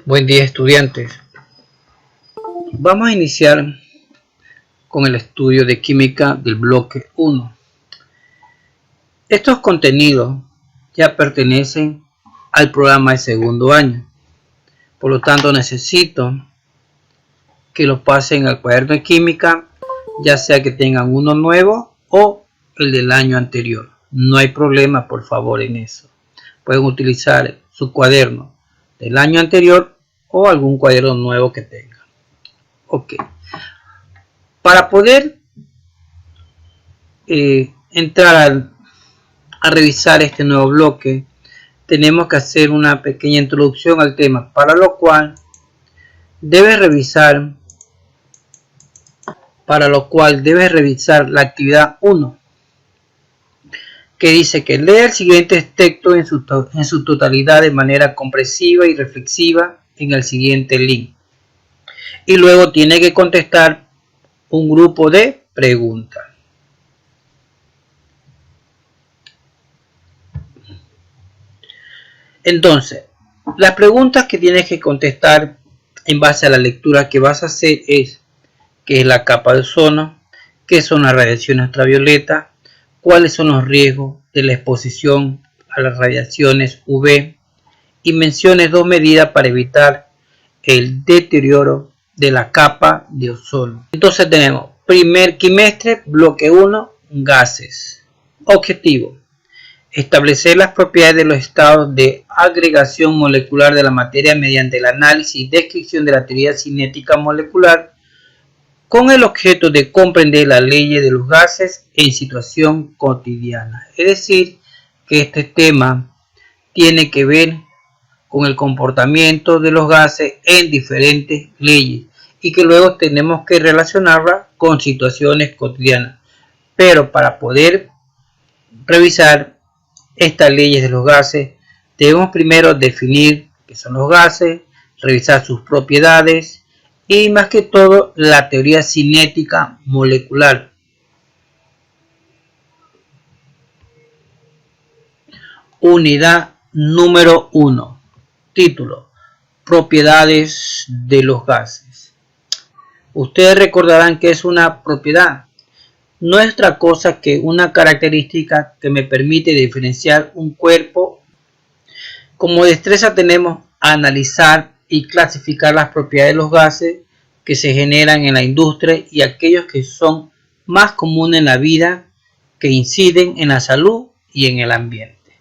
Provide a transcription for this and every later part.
Buen día, estudiantes. Vamos a iniciar con el estudio de química del bloque 1. Estos contenidos ya pertenecen al programa de segundo año. Por lo tanto, necesito que lo pasen al cuaderno de química, ya sea que tengan uno nuevo o el del año anterior. No hay problema, por favor, en eso. Pueden utilizar su cuaderno del año anterior o algún cuaderno nuevo que tengan. Ok. Para poder entrar a revisar este nuevo bloque, tenemos que hacer una pequeña introducción al tema, para lo cual debes revisar la actividad 1, que dice que lee el siguiente texto en su totalidad de manera comprensiva y reflexiva en el siguiente link, y luego tiene que contestar un grupo de preguntas. Entonces, las preguntas que tienes que contestar en base a la lectura que vas a hacer es: ¿qué es la capa de ozono? ¿Qué son las radiaciones ultravioletas? ¿Cuáles son los riesgos de la exposición a las radiaciones UV? Y menciones dos medidas para evitar el deterioro de la capa de ozono. Entonces tenemos primer quimestre, bloque 1, gases. Objetivo: establecer las propiedades de los estados de agregación molecular de la materia mediante el análisis y descripción de la teoría cinética molecular, con el objeto de comprender las leyes de los gases en situación cotidiana. Es decir, que este tema tiene que ver con el comportamiento de los gases en diferentes leyes y que luego tenemos que relacionarla con situaciones cotidianas. Pero para poder revisar estas leyes de los gases, debemos primero definir qué son los gases, revisar sus propiedades y más que todo la teoría cinética molecular. Unidad número 1. Título: propiedades de los gases. Ustedes recordarán que es una propiedad. No es otra cosa que una característica que me permite diferenciar un cuerpo. Como destreza tenemos a analizar y clasificar las propiedades de los gases que se generan en la industria y aquellos que son más comunes en la vida, que inciden en la salud y en el ambiente.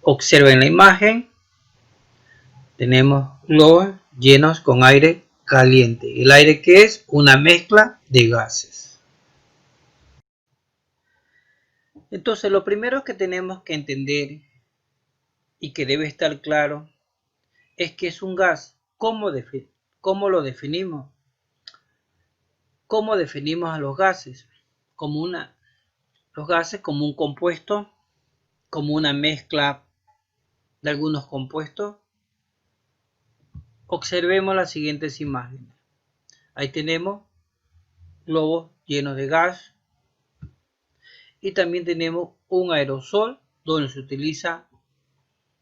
Observen la imagen. Tenemos globos llenos con aire caliente. El aire, que es una mezcla de gases. Entonces, lo primero que tenemos que entender y que debe estar claro es que es un gas. ¿Cómo lo definimos? ¿Cómo definimos a los gases? Los gases como un compuesto, como una mezcla de algunos compuestos. Observemos las siguientes imágenes. Ahí tenemos globos llenos de gas y también tenemos un aerosol donde se utiliza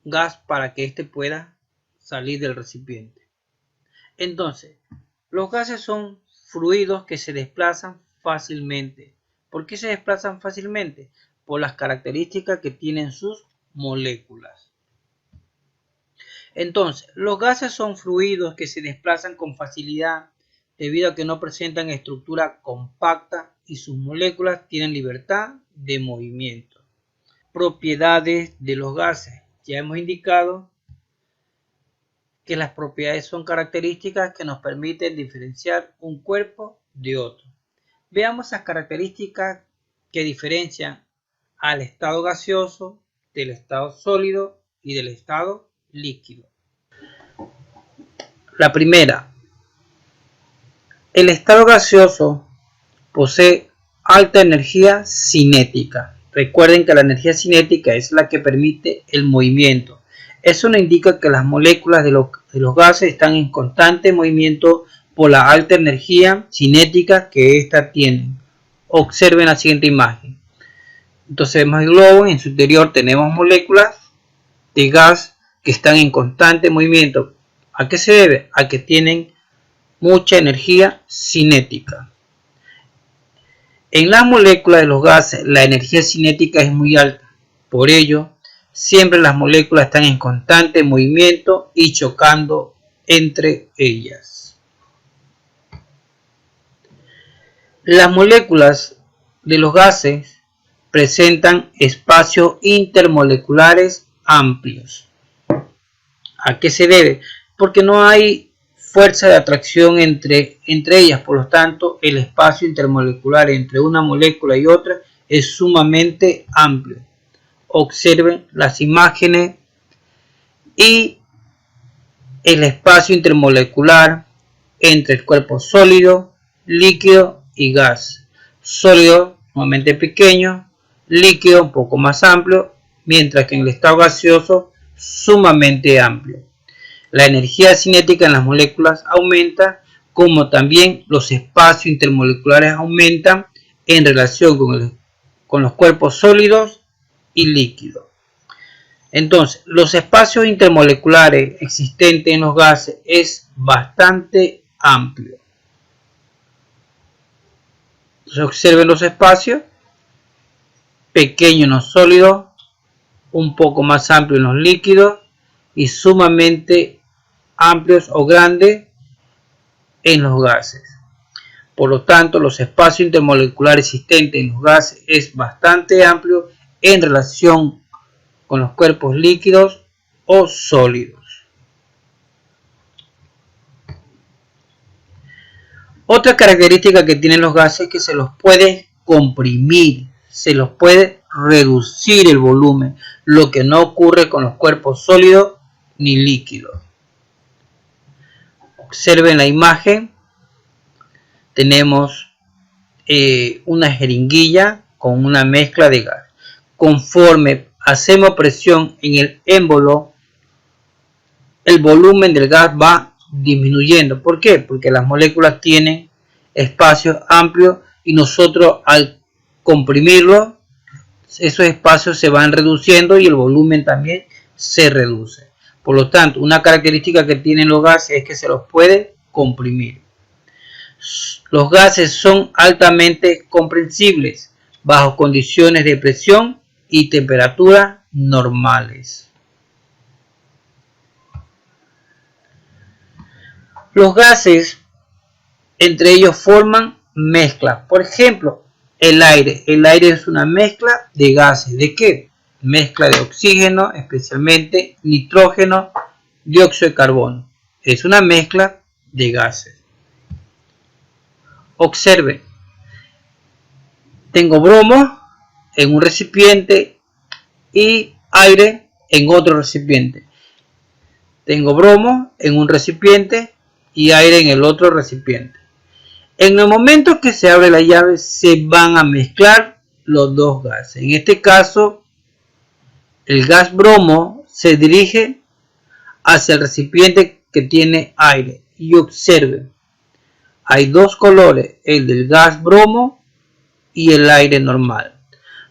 gas para que éste pueda salir del recipiente. Entonces, los gases son fluidos que se desplazan fácilmente. ¿Por qué se desplazan fácilmente? Por las características que tienen sus moléculas. Entonces, los gases son fluidos que se desplazan con facilidad debido a que no presentan estructura compacta y sus moléculas tienen libertad de movimiento. Propiedades de los gases. Ya hemos indicado que las propiedades son características que nos permiten diferenciar un cuerpo de otro. Veamos las características que diferencian al estado gaseoso del estado sólido y del estado líquido. La primera: el estado gaseoso posee alta energía cinética. Recuerden que la energía cinética es la que permite el movimiento. Eso nos indica que las moléculas de los gases están en constante movimiento por la alta energía cinética que éstas tienen. Observen la siguiente imagen. Entonces vemos el globo, en su interior tenemos moléculas de gas que están en constante movimiento ¿A qué se debe? A que tienen mucha energía cinética. En las moléculas de los gases la energía cinética es muy alta. Por ello, siempre las moléculas están en constante movimiento y chocando entre ellas. Las moléculas de los gases presentan espacios intermoleculares amplios. ¿A qué se debe? Porque no hay fuerza de atracción entre ellas, por lo tanto el espacio intermolecular entre una molécula y otra es sumamente amplio. Observen las imágenes y el espacio intermolecular entre el cuerpo sólido, líquido y gas. Sólido sumamente pequeño, líquido un poco más amplio, mientras que en el estado gaseoso sumamente amplio. La energía cinética en las moléculas aumenta, como también los espacios intermoleculares aumentan en relación con los cuerpos sólidos y líquidos. Entonces, los espacios intermoleculares existentes en los gases es bastante amplio. Entonces, observen los espacios, pequeños en los sólidos, un poco más amplios en los líquidos y sumamente amplios o grandes en los gases. Por lo tanto, los espacios intermoleculares existentes en los gases es bastante amplio en relación con los cuerpos líquidos o sólidos. Otra característica que tienen los gases es que se los puede comprimir, se los puede reducir el volumen, lo que no ocurre con los cuerpos sólidos ni líquidos. Observen la imagen, tenemos una jeringuilla con una mezcla de gas. Conforme hacemos presión en el émbolo, el volumen del gas va disminuyendo. ¿Por qué? Porque las moléculas tienen espacios amplios y nosotros al comprimirlo, esos espacios se van reduciendo y el volumen también se reduce. Por lo tanto, una característica que tienen los gases es que se los puede comprimir. Los gases son altamente compresibles bajo condiciones de presión y temperatura normales. Los gases entre ellos forman mezclas. Por ejemplo, el aire. El aire es una mezcla de gases. ¿De qué? Mezcla de oxígeno, especialmente nitrógeno, dióxido de carbono. Es una mezcla de gases. Observen. Tengo bromo en un recipiente y aire en otro recipiente. Tengo bromo en un recipiente y aire en el otro recipiente. En el momento que se abre la llave se van a mezclar los dos gases. En este caso, el gas bromo se dirige hacia el recipiente que tiene aire. Y observen, hay dos colores, el del gas bromo y el aire normal.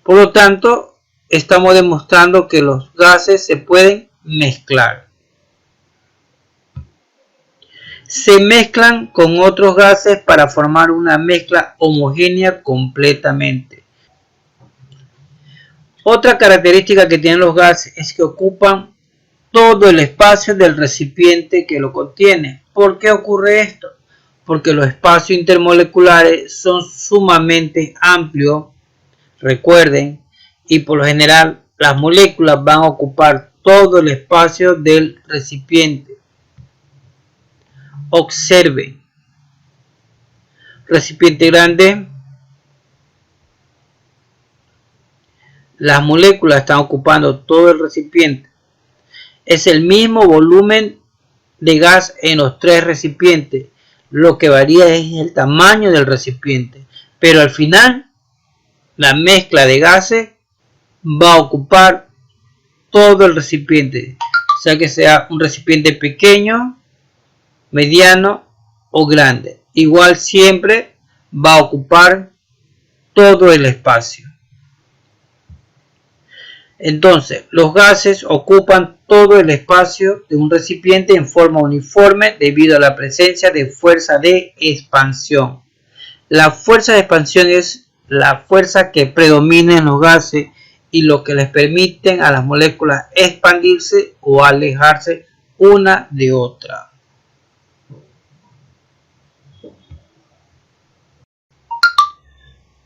Por lo tanto, estamos demostrando que los gases se pueden mezclar. Se mezclan con otros gases para formar una mezcla homogénea completamente. Otra característica que tienen los gases es que ocupan todo el espacio del recipiente que lo contiene. ¿Por qué ocurre esto? Porque los espacios intermoleculares son sumamente amplios, recuerden, y por lo general las moléculas van a ocupar todo el espacio del recipiente. Observen, recipiente grande, las moléculas están ocupando todo el recipiente. Es el mismo volumen de gas en los tres recipientes. Lo que varía es el tamaño del recipiente. Pero al final, la mezcla de gases va a ocupar todo el recipiente. Sea que sea un recipiente pequeño, mediano o grande. Igual siempre va a ocupar todo el espacio. Entonces, los gases ocupan todo el espacio de un recipiente en forma uniforme debido a la presencia de fuerza de expansión. La fuerza de expansión es la fuerza que predomina en los gases y lo que les permiten a las moléculas expandirse o alejarse una de otra.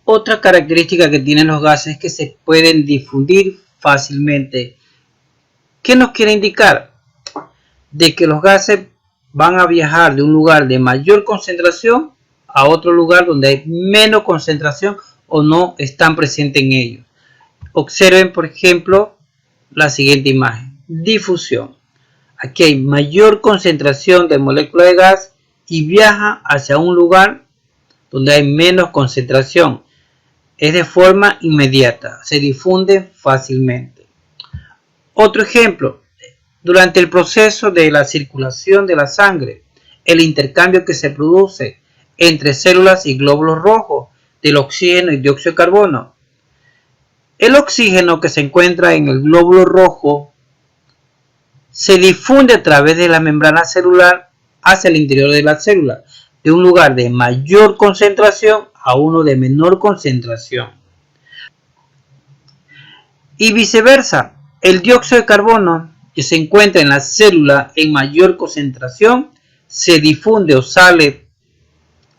Otra característica que tienen los gases es que se pueden difundir fácilmente. ¿Qué nos quiere indicar? De que los gases van a viajar de un lugar de mayor concentración a otro lugar donde hay menos concentración o no están presentes en ellos. Observen, por ejemplo, la siguiente imagen. Difusión. Aquí hay mayor concentración de moléculas de gas y viaja hacia un lugar donde hay menos concentración. Es de forma inmediata, se difunde fácilmente. Otro ejemplo, durante el proceso de la circulación de la sangre, el intercambio que se produce entre células y glóbulos rojos del oxígeno y dióxido de carbono. El oxígeno que se encuentra en el glóbulo rojo se difunde a través de la membrana celular hacia el interior de la célula, de un lugar de mayor concentración a uno de menor concentración. Y viceversa, el dióxido de carbono que se encuentra en la célula en mayor concentración se difunde o sale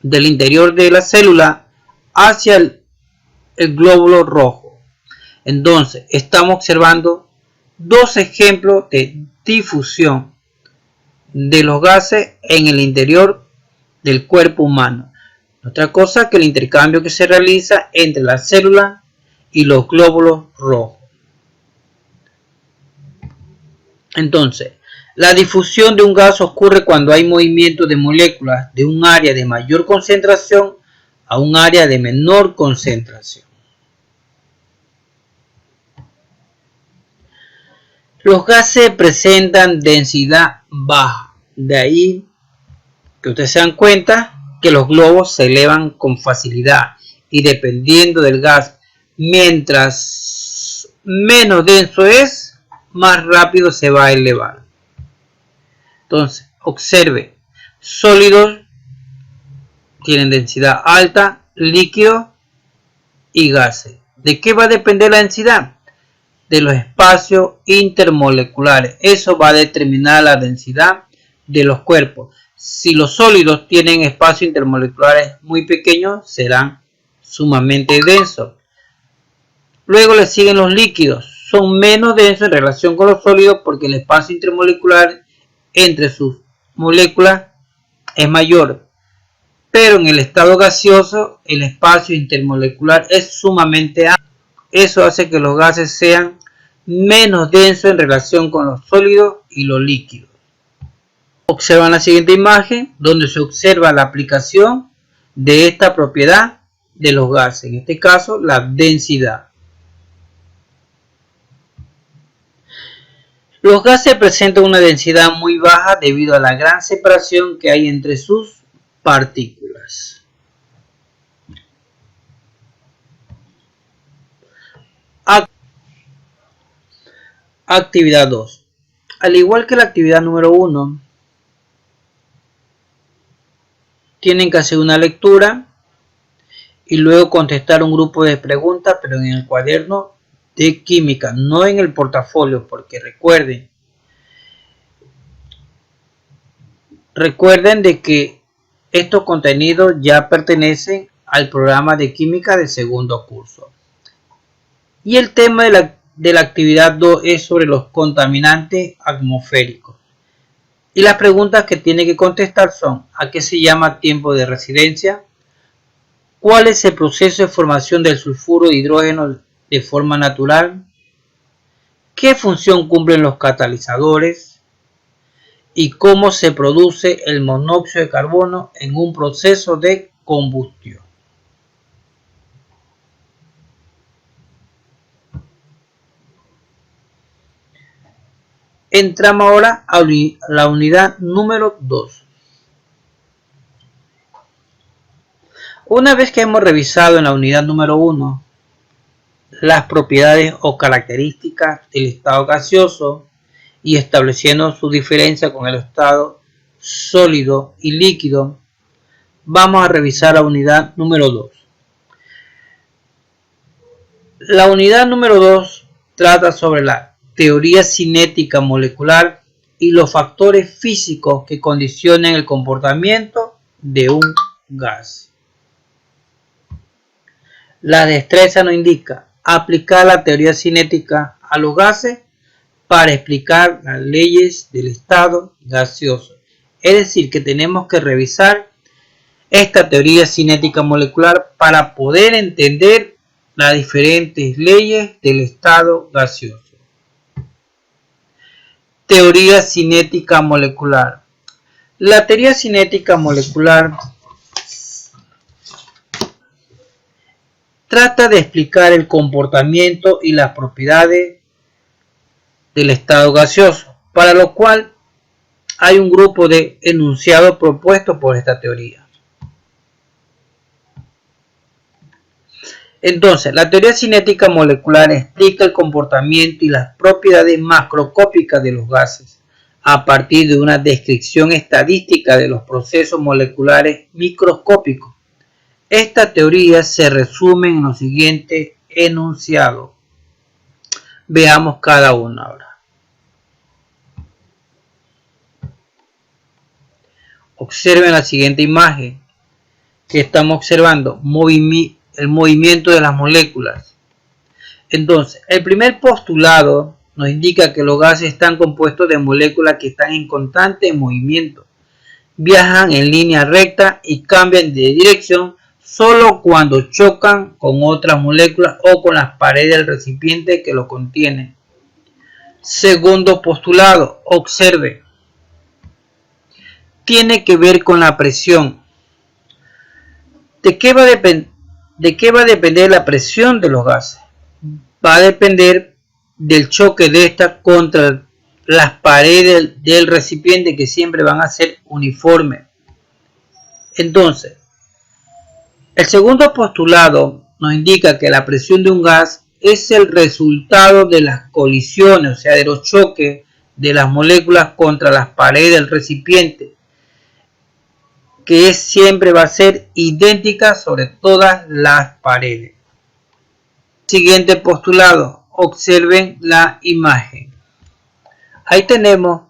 del interior de la célula hacia el glóbulo rojo. Entonces, estamos observando dos ejemplos de difusión de los gases en el interior del cuerpo humano. Otra cosa que el intercambio que se realiza entre las células y los glóbulos rojos. Entonces, la difusión de un gas ocurre cuando hay movimiento de moléculas de un área de mayor concentración a un área de menor concentración. Los gases presentan densidad baja, de ahí que ustedes se dan cuenta que los globos se elevan con facilidad y dependiendo del gas, mientras menos denso es, más rápido se va a elevar. Entonces, observe, sólidos tienen densidad alta, líquidos y gases. ¿De qué va a depender la densidad? De los espacios intermoleculares. Eso va a determinar la densidad de los cuerpos. Si los sólidos tienen espacios intermoleculares muy pequeños, serán sumamente densos. Luego le siguen los líquidos. Son menos densos en relación con los sólidos porque el espacio intermolecular entre sus moléculas es mayor. Pero en el estado gaseoso, el espacio intermolecular es sumamente amplio. Eso hace que los gases sean menos densos en relación con los sólidos y los líquidos. Observan la siguiente imagen donde se observa la aplicación de esta propiedad de los gases, en este caso la densidad. Los gases presentan una densidad muy baja debido a la gran separación que hay entre sus partículas. Actividad 2. Al igual que la actividad número 1, tienen que hacer una lectura y luego contestar un grupo de preguntas, pero en el cuaderno de química, no en el portafolio, porque recuerden de que estos contenidos ya pertenecen al programa de química de segundo curso. Y el tema de la actividad 2 es sobre los contaminantes atmosféricos. Y las preguntas que tiene que contestar son: ¿a qué se llama tiempo de residencia? ¿Cuál es el proceso de formación del sulfuro de hidrógeno de forma natural? ¿Qué función cumplen los catalizadores? ¿Y cómo se produce el monóxido de carbono en un proceso de combustión? Entramos ahora a la unidad número 2. Una vez que hemos revisado en la unidad número 1 las propiedades o características del estado gaseoso, y estableciendo su diferencia con el estado sólido y líquido, vamos a revisar la unidad número 2. La unidad número 2 trata sobre la teoría cinética molecular y los factores físicos que condicionan el comportamiento de un gas. La destreza nos indica aplicar la teoría cinética a los gases para explicar las leyes del estado gaseoso. Es decir, que tenemos que revisar esta teoría cinética molecular para poder entender las diferentes leyes del estado gaseoso. Teoría cinética molecular. La teoría cinética molecular trata de explicar el comportamiento y las propiedades del estado gaseoso, para lo cual hay un grupo de enunciados propuestos por esta teoría. Entonces, la teoría cinética molecular explica el comportamiento y las propiedades macroscópicas de los gases a partir de una descripción estadística de los procesos moleculares microscópicos. Esta teoría se resume en los siguientes enunciados. Veamos cada uno ahora. Observen la siguiente imagen que estamos observando, el movimiento de las moléculas. Entonces, el primer postulado nos indica que los gases están compuestos de moléculas que están en constante movimiento, viajan en línea recta y cambian de dirección solo cuando chocan con otras moléculas o con las paredes del recipiente que lo contiene. Segundo postulado, observe, tiene que ver con la presión. ¿De qué va a depender la presión de los gases? Va a depender del choque de estas contra las paredes del recipiente, que siempre van a ser uniformes. Entonces, el segundo postulado nos indica que la presión de un gas es el resultado de las colisiones, o sea, de los choques de las moléculas contra las paredes del recipiente, que siempre va a ser idéntica sobre todas las paredes. Siguiente postulado, observen la imagen. Ahí tenemos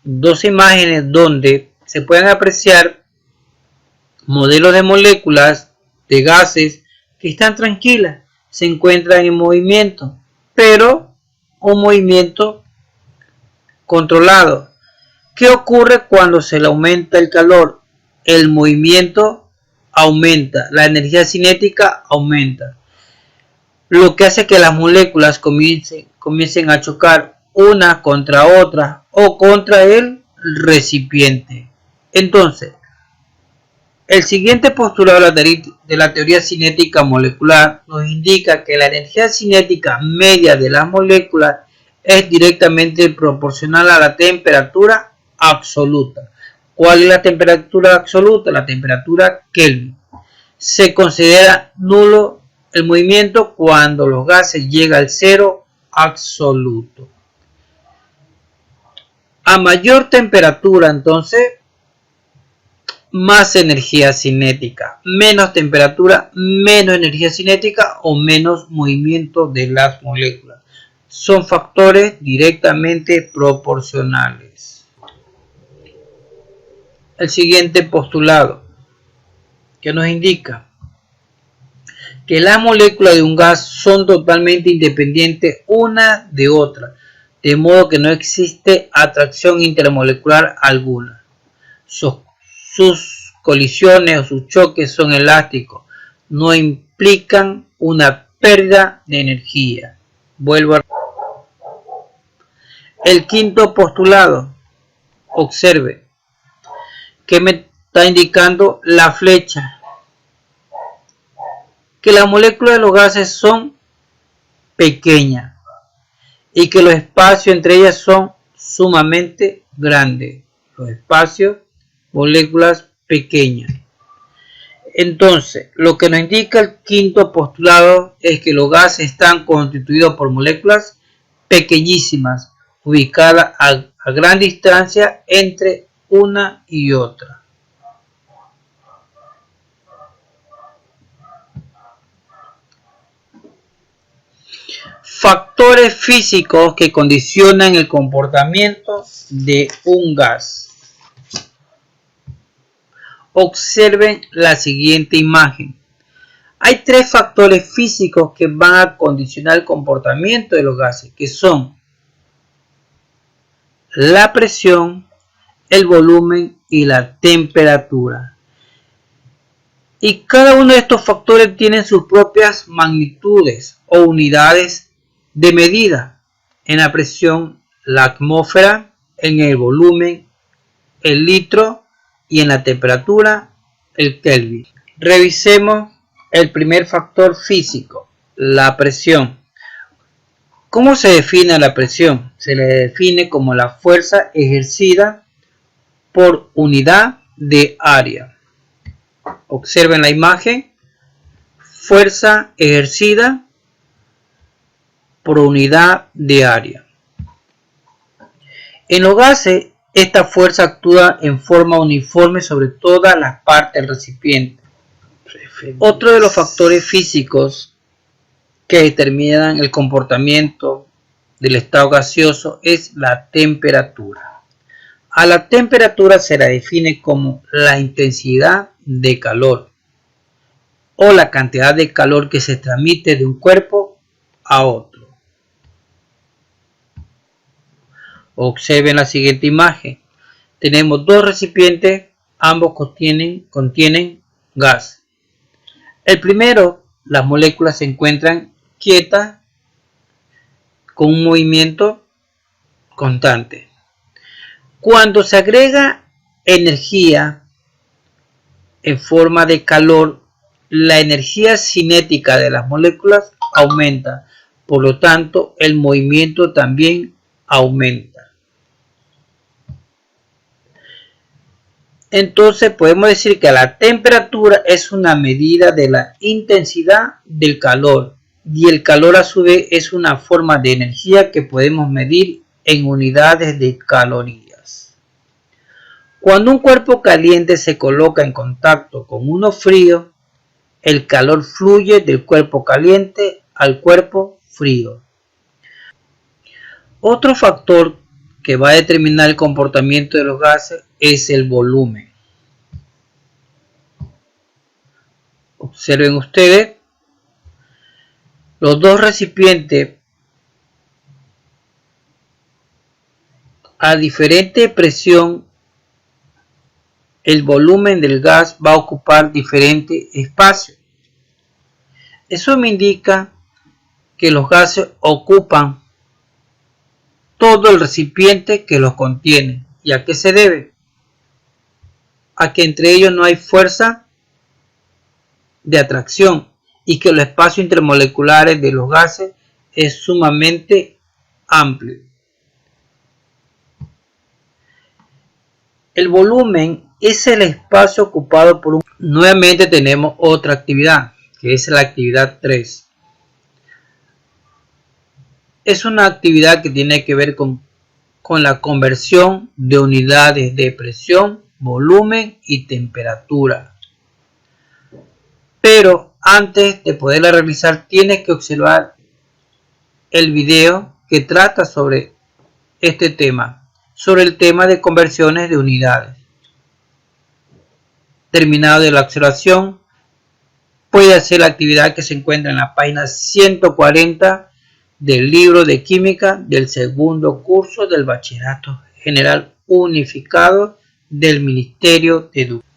dos imágenes donde se pueden apreciar modelos de moléculas de gases que están tranquilas, se encuentran en movimiento, pero un movimiento controlado. ¿Qué ocurre cuando se le aumenta el calor? El movimiento aumenta, la energía cinética aumenta, lo que hace que las moléculas comiencen a chocar una contra otra o contra el recipiente. Entonces, el siguiente postulado de la teoría cinética molecular nos indica que la energía cinética media de las moléculas es directamente proporcional a la temperatura absoluta. ¿Cuál es la temperatura absoluta? La temperatura Kelvin. Se considera nulo el movimiento cuando los gases llegan al cero absoluto. A mayor temperatura, entonces, más energía cinética. Menos temperatura, menos energía cinética o menos movimiento de las moléculas. Son factores directamente proporcionales. El siguiente postulado, que nos indica que las moléculas de un gas son totalmente independientes una de otra, de modo que no existe atracción intermolecular alguna. Sus colisiones o sus choques son elásticos, no implican una pérdida de energía. Vuelvo a... El quinto postulado, observe, que me está indicando la flecha, que las moléculas de los gases son pequeñas y que los espacios entre ellas son sumamente grandes. Los espacios, moléculas pequeñas. Entonces, lo que nos indica el quinto postulado es que los gases están constituidos por moléculas pequeñísimas, ubicada a gran distancia entre una y otra. Factores físicos que condicionan el comportamiento de un gas. Observen la siguiente imagen. Hay tres factores físicos que van a condicionar el comportamiento de los gases, que son la presión, el volumen y la temperatura. Y cada uno de estos factores tiene sus propias magnitudes o unidades de medida. En la presión, la atmósfera; en el volumen, el litro; y en la temperatura, el Kelvin. Revisemos el primer factor físico, la presión. ¿Cómo se define la presión? Se le define como la fuerza ejercida por unidad de área. Observen la imagen. Fuerza ejercida por unidad de área. En los gases, esta fuerza actúa en forma uniforme sobre todas las partes del recipiente. Otro de los factores físicos que determinan el comportamiento del estado gaseoso es la temperatura. A la temperatura se la define como la intensidad de calor o la cantidad de calor que se transmite de un cuerpo a otro. Observen la siguiente imagen. Tenemos dos recipientes, ambos contienen gas. El primero, las moléculas se encuentran quietas con un movimiento constante. Cuando se agrega energía en forma de calor, la energía cinética de las moléculas aumenta, por lo tanto el movimiento también aumenta. Entonces podemos decir que la temperatura es una medida de la intensidad del calor, y el calor a su vez es una forma de energía que podemos medir en unidades de calorías. Cuando un cuerpo caliente se coloca en contacto con uno frío, el calor fluye del cuerpo caliente al cuerpo frío. Otro factor que va a determinar el comportamiento de los gases es el volumen. Observen ustedes, los dos recipientes a diferente presión, el volumen del gas va a ocupar diferente espacio. Eso me indica que los gases ocupan todo el recipiente que los contiene. ¿Y a qué se debe? A que entre ellos no hay fuerza de atracción y que los espacios intermoleculares de los gases es sumamente amplio. El volumen es el espacio ocupado por un... Nuevamente tenemos otra actividad, que es la actividad 3. Es una actividad que tiene que ver con la conversión de unidades de presión, volumen y temperatura. Pero antes de poderla realizar, tienes que observar el video que trata sobre este tema, sobre el tema de conversiones de unidades. Terminado de la observación, puede hacer la actividad que se encuentra en la página 140 del libro de química del segundo curso del Bachillerato General Unificado del Ministerio de Educación.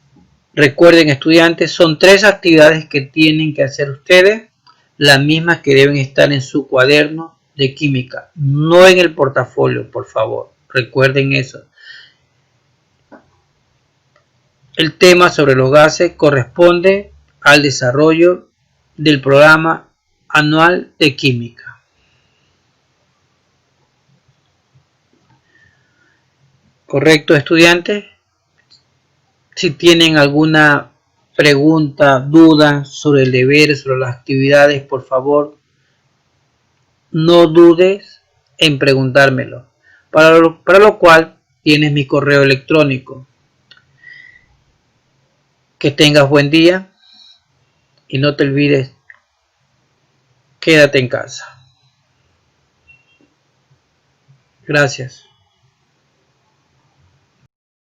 Recuerden, estudiantes, son 3 actividades que tienen que hacer ustedes, las mismas que deben estar en su cuaderno de química, no en el portafolio, por favor. Recuerden eso. El tema sobre los gases corresponde al desarrollo del programa anual de química. ¿Correcto, estudiantes? Si tienen alguna pregunta, duda sobre el deber, sobre las actividades, por favor, no dudes en preguntármelo. para lo cual tienes mi correo electrónico. Que tengas buen día y no te olvides, quédate en casa. Gracias.